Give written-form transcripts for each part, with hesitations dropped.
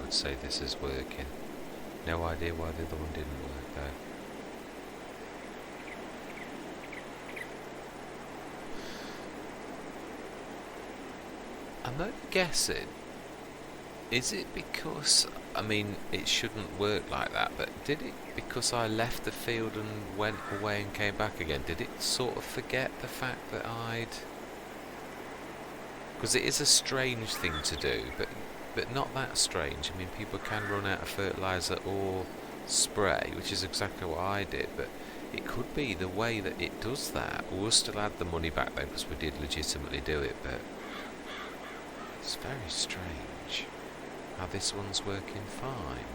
would say this is working. No idea why the other one didn't work though. I'm only guessing. Is it because, I mean, it shouldn't work like that, but did it, because I left the field and went away and came back again, did it sort of forget the fact that I'd... Because it is a strange thing to do, but not that strange. I mean, people can run out of fertiliser or spray, which is exactly what I did, but it could be the way that it does that. We'll still add the money back though, because we did legitimately do it, but it's very strange how this one's working fine.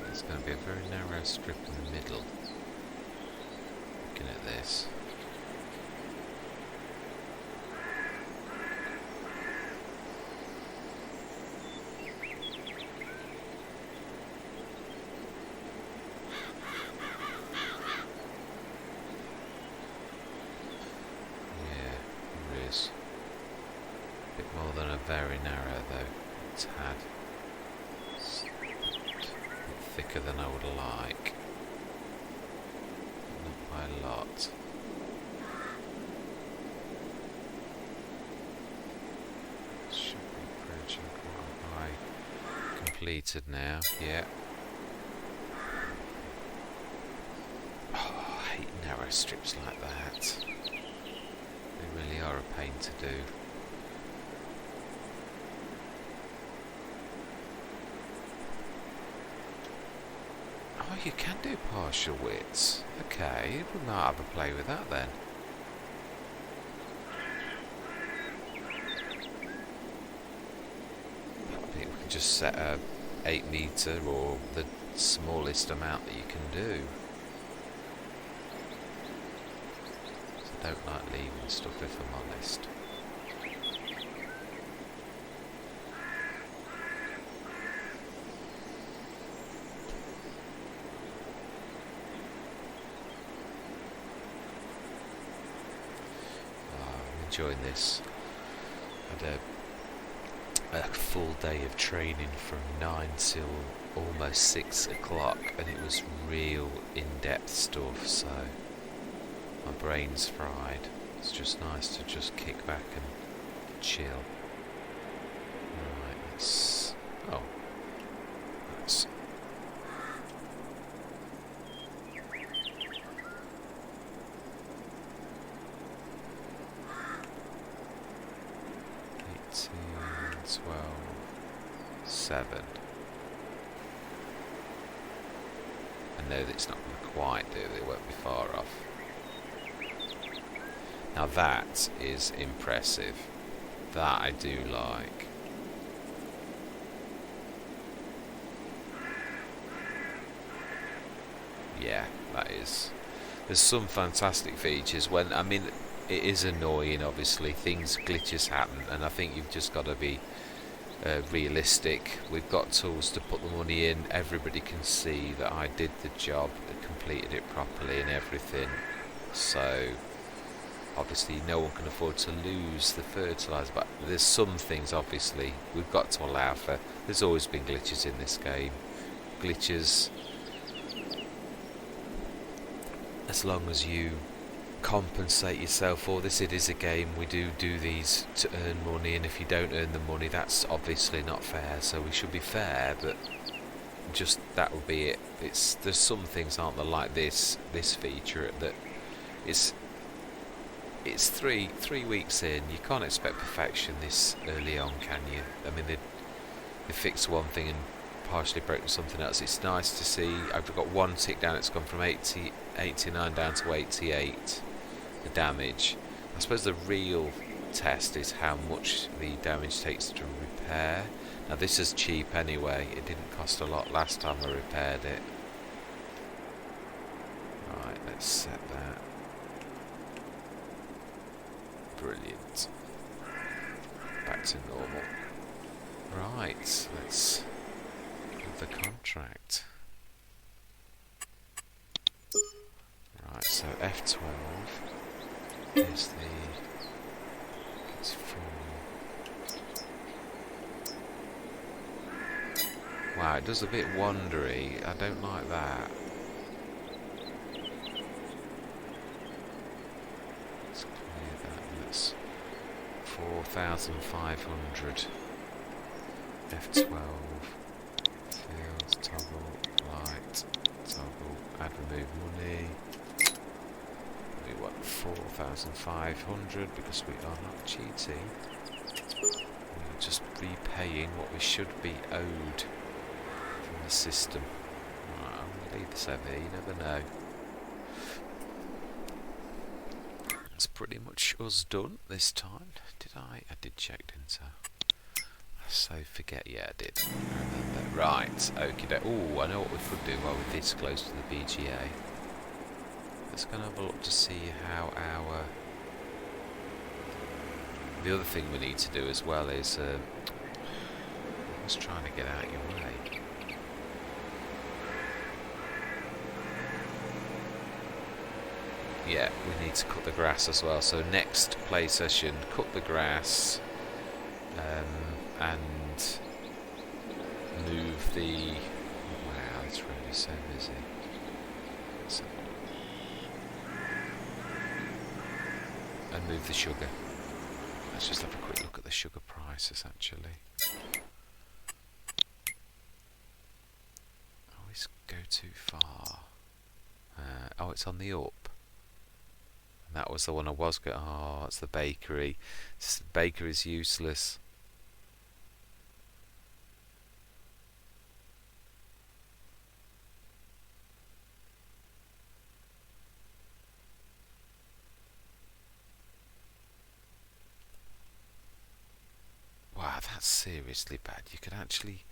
There's going to be a very narrow strip in the middle. Looking at this. Yeah, there is. A bit more than a very narrow though. It's had. Thicker than I would like. Not by a lot. Should be approaching quite high. Completed now, yeah. Oh, I hate narrow strips like that. They really are a pain to do. Oh, you can do partial widths. Okay, we might have a play with that then. I think we can just set a 8 metre or the smallest amount that you can do. So I don't like leaving stuff, if I'm honest. Enjoying this. Had a full day of training from 9 till almost 6 o'clock, and it was real in-depth stuff, so my brain's fried. It's just nice to just kick back and chill. Right, let's... oh, that's... $18, 12, 7. I know that it's not going to quite do it, it won't be far off. Now that is impressive. That I do like. Yeah, that is. There's some fantastic features when, I mean, it is annoying, obviously, glitches happen, and I think you've just got to be realistic. We've got tools to put the money in, everybody can see that I did the job, completed it properly and everything, so obviously no one can afford to lose the fertiliser, but there's some things obviously we've got to allow for. There's always been glitches in this game. Glitches, as long as you compensate yourself for this, it is a game, we do these to earn money, and if you don't earn the money, that's obviously not fair, so we should be fair, but just that would be it. There's some things aren't there, like this feature that it's 3 weeks in, you can't expect perfection this early on, can you? I mean, they fixed one thing and partially broken something else. It's nice to see. I've got one tick down, it's gone from 89 down to 88, the damage. I suppose the real test is how much the damage takes to repair. Now this is cheap anyway, it didn't cost a lot last time I repaired it. Right, let's set that. Brilliant. Back to normal. Right, let's have the contract. Right, so F12 is it's full. Wow, it does a bit wandery. I don't like that. Let's clear that. That's 4,500. F12. Fields, toggle, light, toggle, add, remove money. We want 4,500 because we are not cheating. We're just repaying what we should be owed from the system. Right, I'm going to leave this over here, you never know. It's pretty much us done this time. Did I? I did check, didn't I? So forget, yeah, I did. I remember. Right, okie doke. Oh, I know what we could do while we're this close to the BGA. Let's go and have a look to see how our... The other thing we need to do as well is... I was trying to get out of your way. Yeah, we need to cut the grass as well. So next play session, cut the grass. And move the... Wow, it's really so busy. So, and move the sugar. Let's just have a quick look at the sugar prices actually. Always go too far. Oh, it's on the up. And that was the one I was going... Oh, it's the bakery. The bakery's useless. Wow, that's seriously bad. You could actually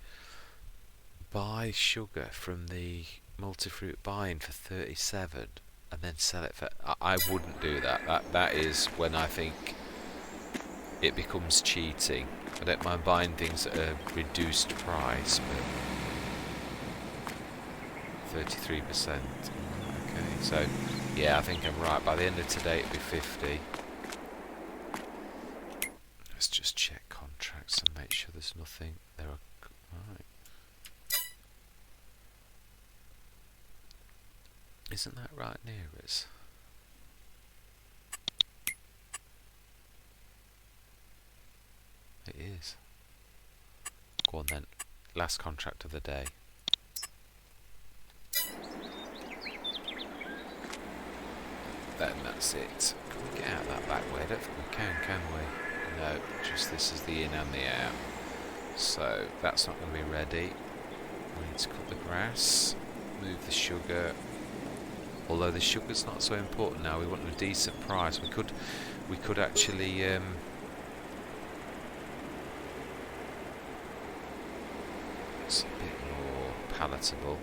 buy sugar from the multi-fruit buy-in for 37 and then sell it for... I wouldn't do that. That is when I think it becomes cheating. I don't mind buying things at a reduced price, but 33%. Okay, so yeah, I think I'm right. By the end of today it'll be 50. Let's just check contracts and make sure there's nothing. There are... Right. Isn't that right near us? It is. Go on then. Last contract of the day. Then that's it. Can we get out that back way? I don't think we can we? No, just this is the in and the out. So that's not going to be ready. We need to cut the grass, move the sugar. Although the sugar's not so important now, we want a decent price. We could actually it's a bit more palatable.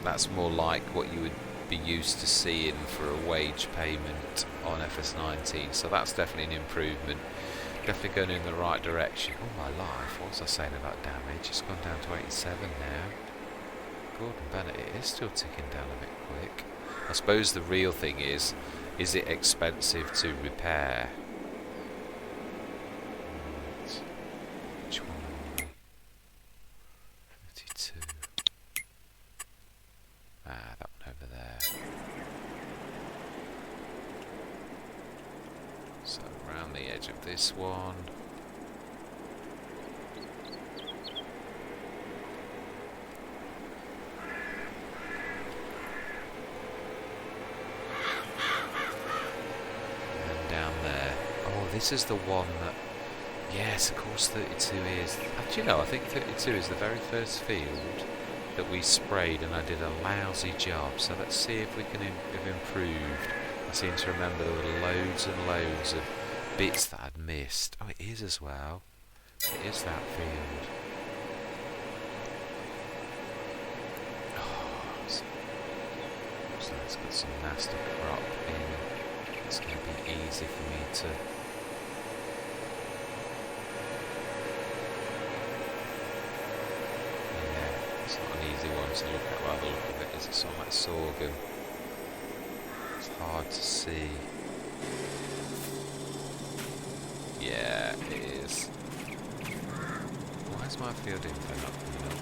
That's more like what you would be used to seeing for a wage payment on FS19, so that's definitely an improvement. Definitely going in the right direction. Oh my life, what was I saying about damage? It's gone down to 87 now. Gordon Bennett, it is still ticking down a bit quick. I suppose the real thing is it expensive to repair? Right. Which one are we? 32. Ah, that one over there. So around the edge of this one. And down there. Oh, this is the one that... Yes, of course 32 is. Do you know, I think 32 is the very first field that we sprayed and I did a lousy job. So let's see if we can have improved. I seem to remember there were loads and loads of bits that I'd missed. Oh, it is as well. It is that field. Oh, So it's got some nasty crop in. It's going to be easy for me to... Yeah, it's not an easy one to look at by the look of it. Is it sort of like sorghum? It's hard to see. Yeah, it is. Why is my field info not coming up?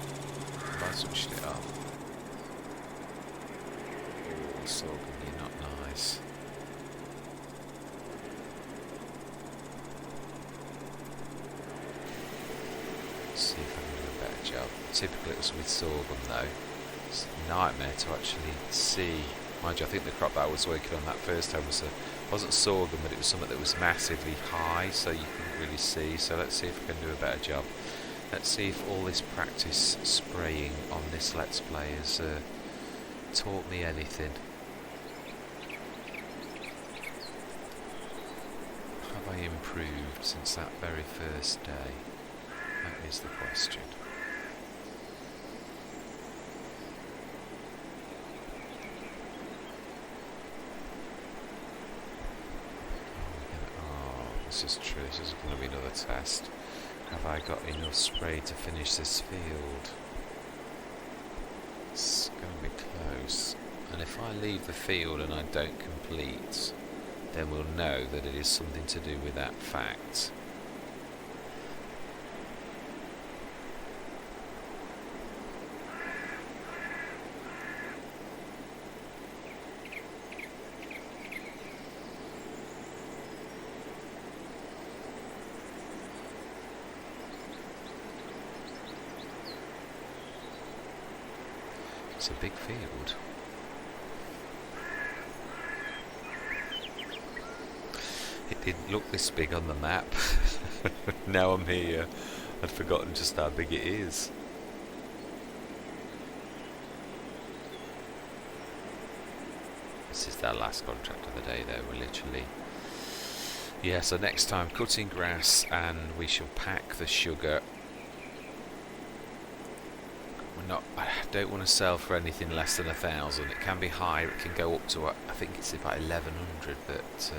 Have I switched it up? Oh, sorghum, you're not nice. Let's see if I can do a better job. Typically it was with sorghum though. It's a nightmare to actually see. Mind you, I think the crop that I was working on that first time wasn't sorghum, but it was something that was massively high, so you couldn't really see. So let's see if I can do a better job. Let's see if all this practice spraying on this Let's Play has taught me anything. Have I improved since that very first day? That is the question. This is true, this is going to be another test. Have I got enough spray to finish this field? It's going to be close. And if I leave the field and I don't complete, then we'll know that it is something to do with that fact. It's a big field. It didn't look this big on the map. Now I'm here. I'd forgotten just how big it is. This is our last contract of the day though, we're literally... Yeah, so next time cutting grass and we shall pack the sugar. I don't want to sell for anything less than 1,000. It can be higher. It can go up to I think it's about 1,100, but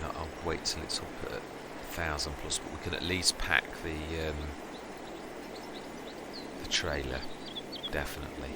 I'll wait till it's up at 1,000 plus. But we can at least pack the trailer, definitely.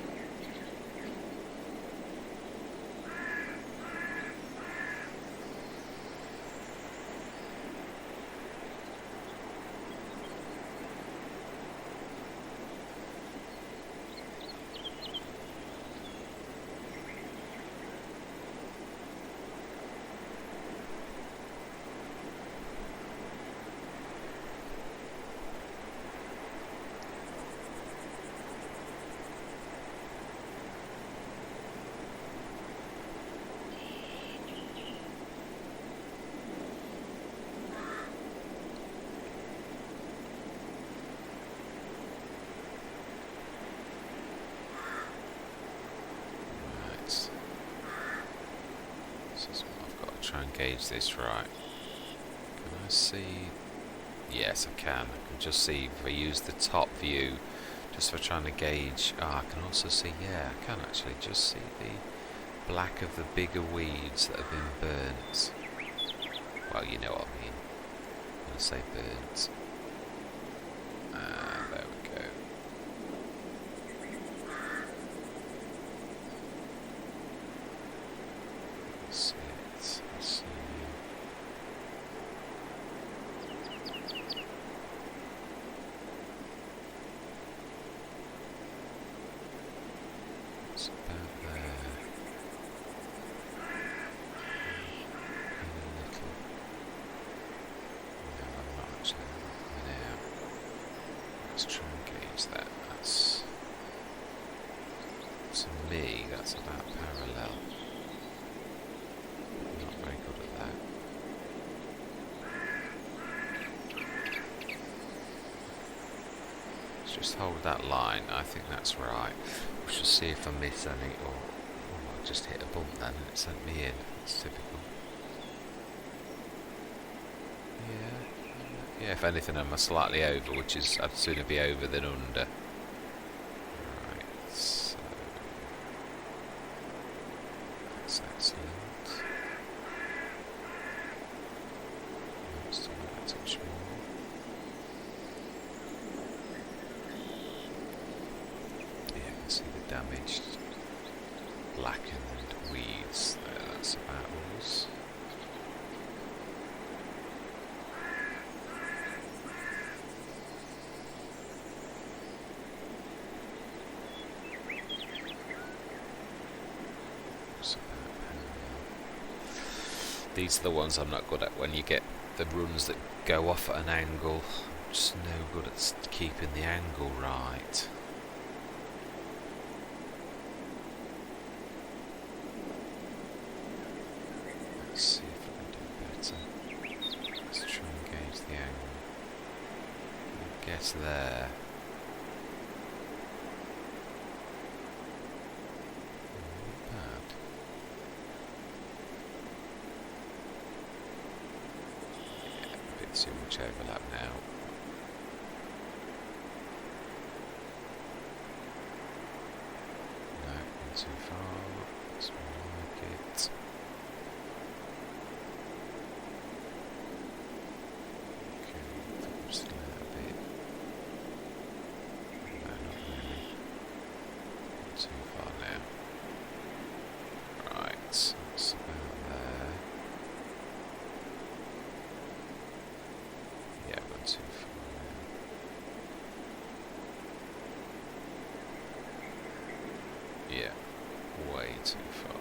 Try and gauge this right. Can I see? Yes, I can. I can just see if I use the top view just for trying to gauge. I can also see, yeah, I can actually just see the black of the bigger weeds that have been burnt. Well, you know what I mean when I say burnt. There we go. See it. I see. It's about there. Maybe a little. No, I'm not actually coming out. Let's try and gauge that. That's, to me, that's about parallel. I'm not very good at that. Let's just hold that line. I think that's right. We should see if I miss any, or I just hit a bump then and it sent me in. It's typical. Yeah, if anything I'm slightly over, which is, I'd sooner be over than under. Right, so... damaged, blackened weeds. That's about us. These are the ones I'm not good at, when you get the runs that go off at an angle. I'm just no good at keeping the angle right. Let's see if I can do better. Let's try and gauge the angle. I guess there. Too much overlap now. No, not too far. That's more like it. Okay, just a little bit. No, not really. Not too far now. Right, that's about there. Too far now. Yeah, way too far.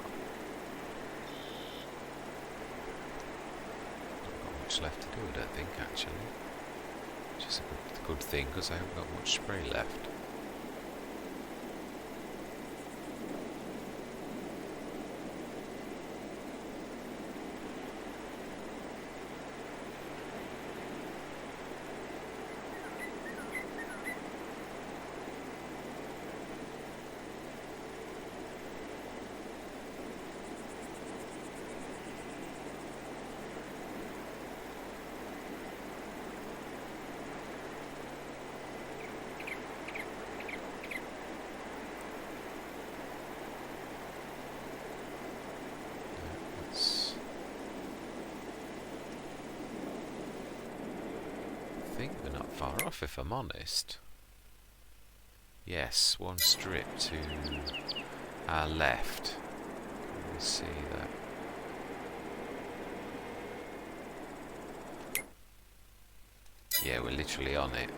Not got much left to do, I don't think, actually. Which is a good thing, because I haven't got much spray left. I think we're not far off, if I'm honest. Yes, one strip to our left. Can we see that? Yeah, we're literally on it.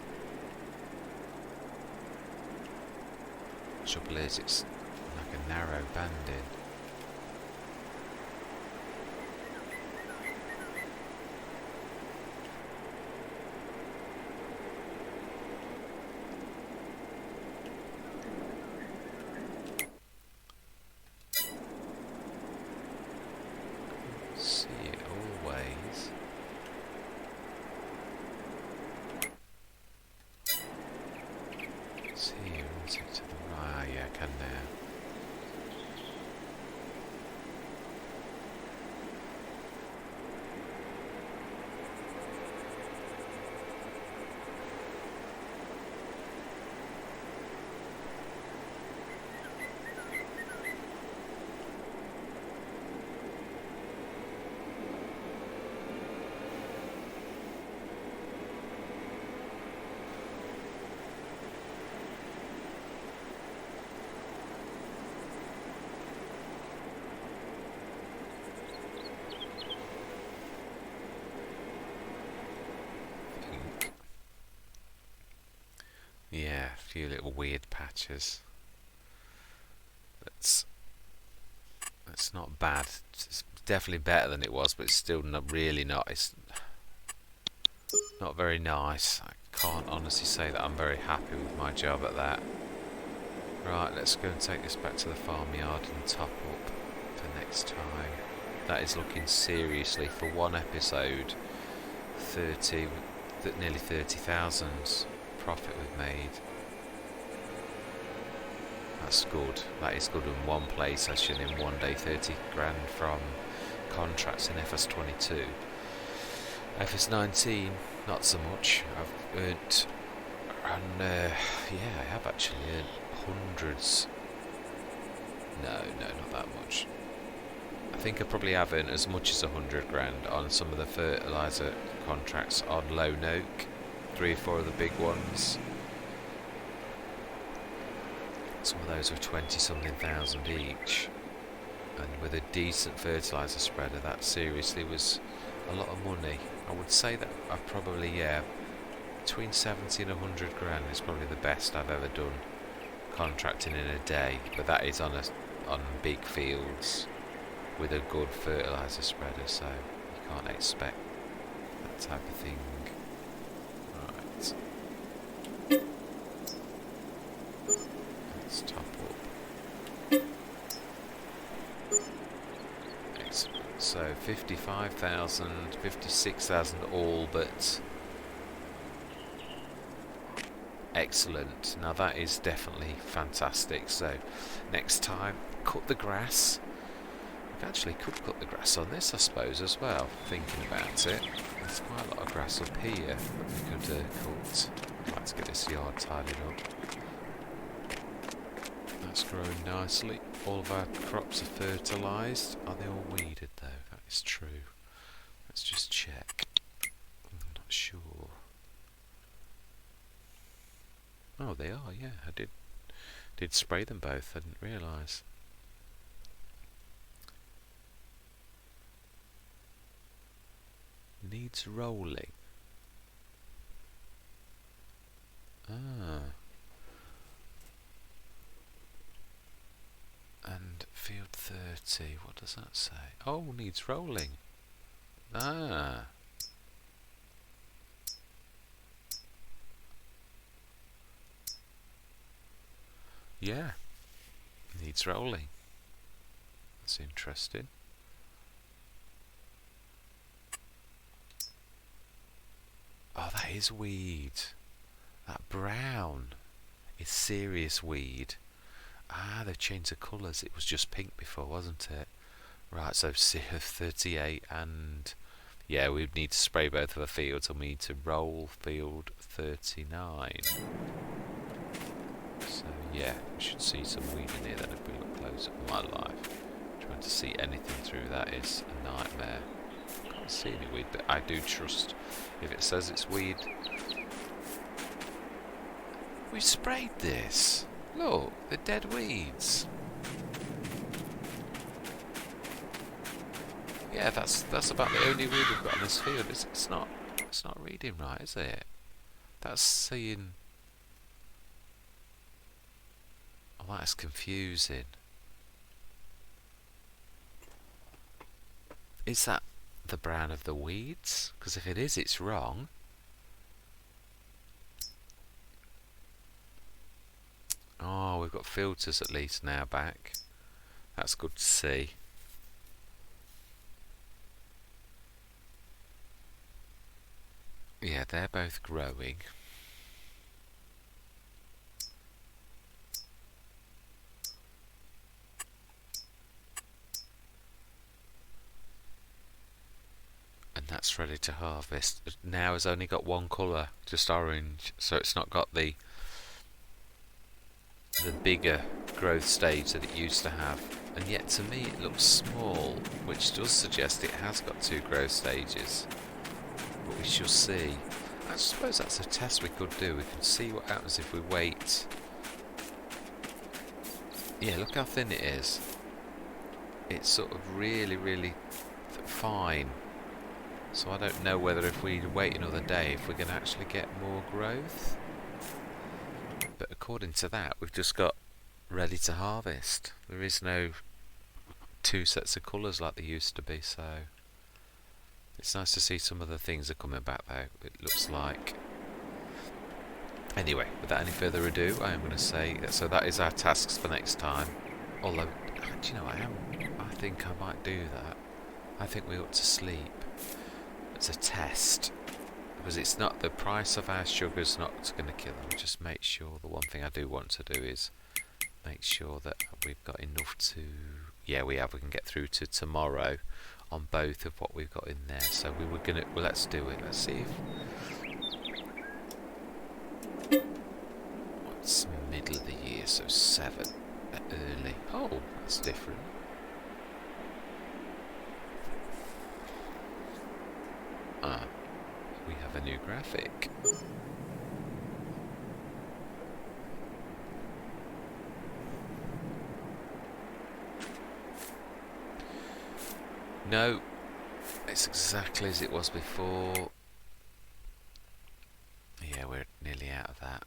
Trouble is, it's like a narrow banding. See it always. It's here, isn't it? To the right, yeah, I can now. Yeah, a few little weird patches. That's not bad. It's definitely better than it was, but it's still not really not. It's not very nice. I can't honestly say that I'm very happy with my job at that. Right, let's go and take this back to the farmyard and top up for next time. That is looking seriously for one episode. Nearly 30,000 profit we've made. That's good. That is good in one play session in one day. 30 grand from contracts in FS22. FS19, not so much. I've earned, and yeah, I have actually earned hundreds. No, not that much. I think I probably have earned as much as 100 grand on some of the fertiliser contracts on Lone Oak. 3 or 4 of the big ones. Some of those were 20-something thousand each. And with a decent fertiliser spreader, that seriously was a lot of money. I would say that I've probably, between 70 and 100 grand is probably the best I've ever done contracting in a day. But that is on big fields with a good fertiliser spreader, so you can't expect that type of thing. Right. Let's top up. Excellent. So 55,000, 56,000 all, but excellent. Now that is definitely fantastic. So next time, cut the grass. We actually could cut the grass on this, I suppose, as well, thinking about it. There's quite a lot of grass up here that we could cut. I'd like to get this yard tidied up. That's growing nicely. All of our crops are fertilised. Are they all weeded though? That is true. Let's just check. I'm not sure. Oh, they are, yeah. I did spray them both, I didn't realise. Needs rolling. Ah. And field 30, what does that say? Oh, needs rolling. Ah. Yeah. Needs rolling. That's interesting. Oh, that is weed. That brown is serious weed. Ah, they've changed the colours. It was just pink before, wasn't it? Right, so CF 38 and... yeah, we need to spray both of our fields and we need to roll field 39. So yeah, we should see some weed in here then if we look close at my life. Trying to see anything through that is a nightmare. Can't see any weed, but I do trust if it says it's weed. We sprayed this. Look, the dead weeds. Yeah, that's about the only weed we've got on this field. It's not reading right, is it? That's saying... oh, that's confusing. Is that the brown of the weeds? Because if it is, it's wrong. Oh, we've got filters at least now back. That's good to see. Yeah, they're both growing. And that's ready to harvest. Now has only got one colour, just orange, so it's not got the bigger growth stage that it used to have. And yet to me it looks small, which does suggest it has got two growth stages. But we shall see. I suppose that's a test we could do. We can see what happens if we wait. Yeah, look how thin it is. It's sort of really, really fine. So I don't know whether if we wait another day if we're going to actually get more growth. But according to that, we've just got ready to harvest. There is no two sets of colours like there used to be, so it's nice to see some of the things are coming back though, it looks like. Anyway, without any further ado, I am going to say, so that is our tasks for next time. Although, do you know, I think I might do that. I think we ought to sleep. It's a test. Because it's not, the price of our sugar's not going to kill them. Just make sure, the one thing I do want to do is make sure that we've got enough to, yeah, we can get through to tomorrow on both of what we've got in there. So we were gonna, well, let's do it. Let's see if, what's middle of the year, so 7 early. Oh, that's different. Ah, we have a new graphic. No, it's exactly as it was before. Yeah, we're nearly out of that.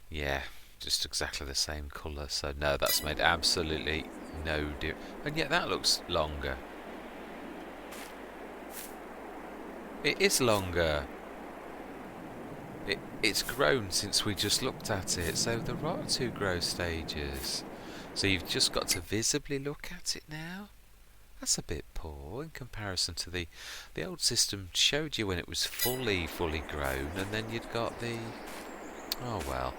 Yeah, just exactly the same colour. So no, that's made absolutely no difference. And yet that looks longer. It is longer. It's grown since we just looked at it. So there are 2 growth stages. So you've just got to visibly look at it now. That's a bit poor in comparison to the old system showed you when it was fully grown, and then you'd got the... Oh well,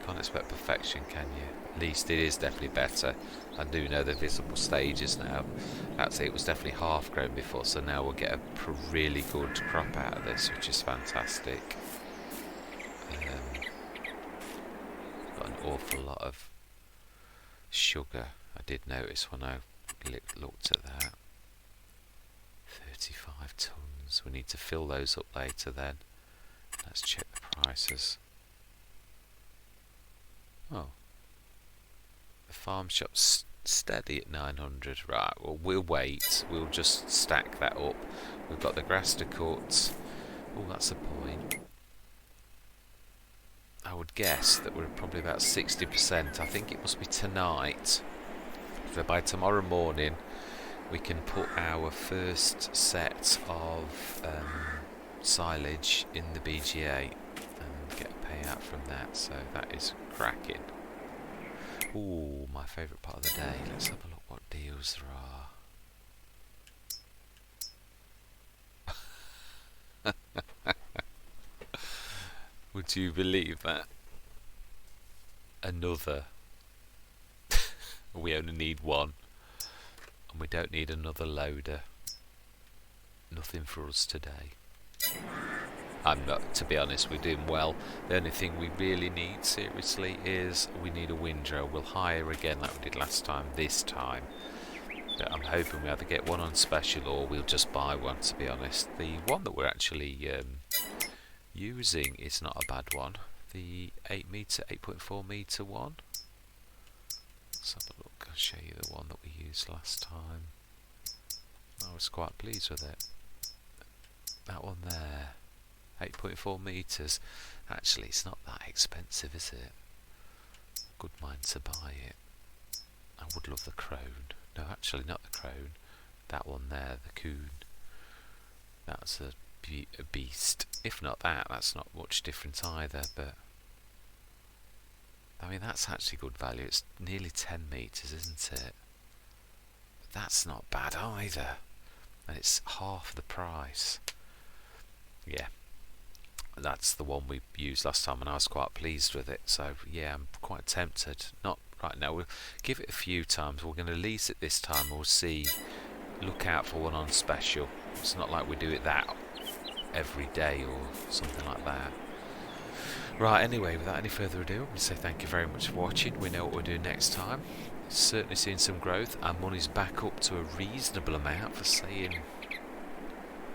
can't expect perfection, can you? At least it is definitely better. I do know the visible stages now. Actually, it was definitely half grown before, so now we'll get a really good crop out of this, which is fantastic. Got an awful lot of sugar. I did notice when I looked at that. 35 tons. We need to fill those up later then. Let's check the prices. Oh. The farm shop's steady at 900. Right, well, we'll wait. We'll just stack that up. We've got the grass to cut. Oh, that's a point. I would guess that we're probably about 60%. I think it must be tonight. So by tomorrow morning, we can put our first set of silage in the BGA and get a payout from that. So that is cracking. Ooh, my favourite part of the day. Let's have a look what deals there are. Would you believe that? Another. We only need one. And we don't need another loader. Nothing for us today. I'm not, to be honest, we're doing well. The only thing we really need, seriously, is we need a windrow. We'll hire again like we did last time, this time. But I'm hoping we either get one on special or we'll just buy one, to be honest. The one that we're actually using is not a bad one. The 8.4 metre one. Let's have a look. I'll show you the one that we used last time. I was quite pleased with it. That one there. 8.4 metres. Actually, it's not that expensive, is it? Good mind to buy it. I would love the crone. No, actually, not the crone. That one there, the coon. That's a beast. If not that, that's not much different either. But I mean, that's actually good value. It's nearly 10 metres, isn't it? But that's not bad either. And it's half the price. Yeah. That's the one we used last time and I was quite pleased with it. So yeah, I'm quite tempted. Not right now. We'll give it a few times. We're going to lease it this time. We'll see. Look out for one on special. It's not like we do it that every day or something like that. Right, anyway, without any further ado, I'm going to say thank you very much for watching. We know what we're doing next time. Certainly seeing some growth. Our money's back up to a reasonable amount for saying...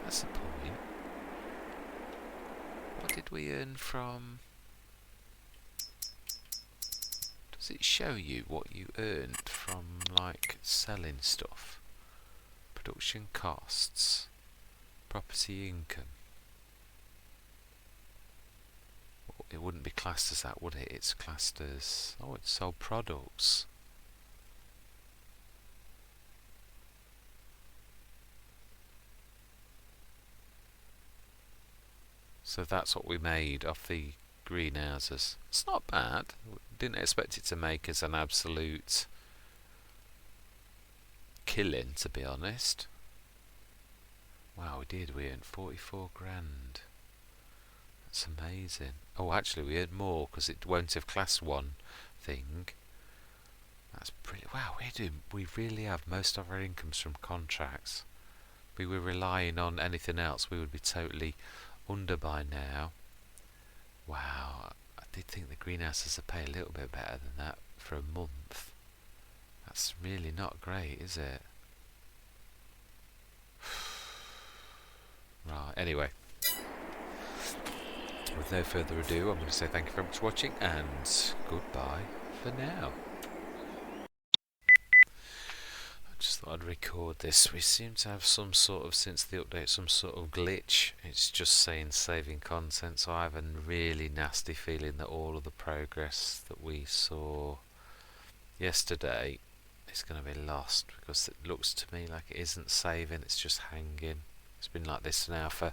That's the point. What did we earn from... Does it show you what you earned from, like, selling stuff? Production costs. Property income. It wouldn't be classed as that, would it? It's classed as... Oh, it's sold products. So that's what we made off the greenhouses. It's not bad. Didn't expect it to make us an absolute killing, to be honest. Wow, we did. We earned 44 grand. That's amazing. Oh, actually, we earned more because it won't have classed one thing. That's brilliant. Wow, we really have most of our incomes from contracts. If we were relying on anything else, we would be totally under by now. Wow, I did think the greenhouses would pay a little bit better than that for a month. That's really not great, is it? Right, anyway. with no further ado, I'm going to say thank you very much for watching, and goodbye for now. I just thought I'd record this. We seem to have some sort of, since the update, some sort of glitch. It's just saying saving content, so I have a really nasty feeling that all of the progress that we saw yesterday is going to be lost, because it looks to me like it isn't saving, it's just hanging. It's been like this now for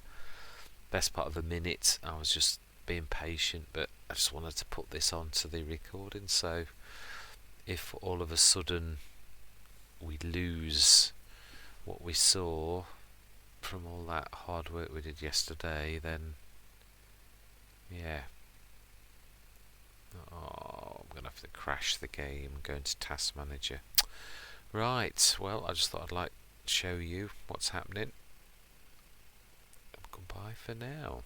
best part of a minute. I was just being patient, but I just wanted to put this onto the recording, so if all of a sudden we lose what we saw from all that hard work we did yesterday, then yeah, I'm gonna have to crash the game and go into Task Manager. Right, well, I just thought I'd show you what's happening. Goodbye for now.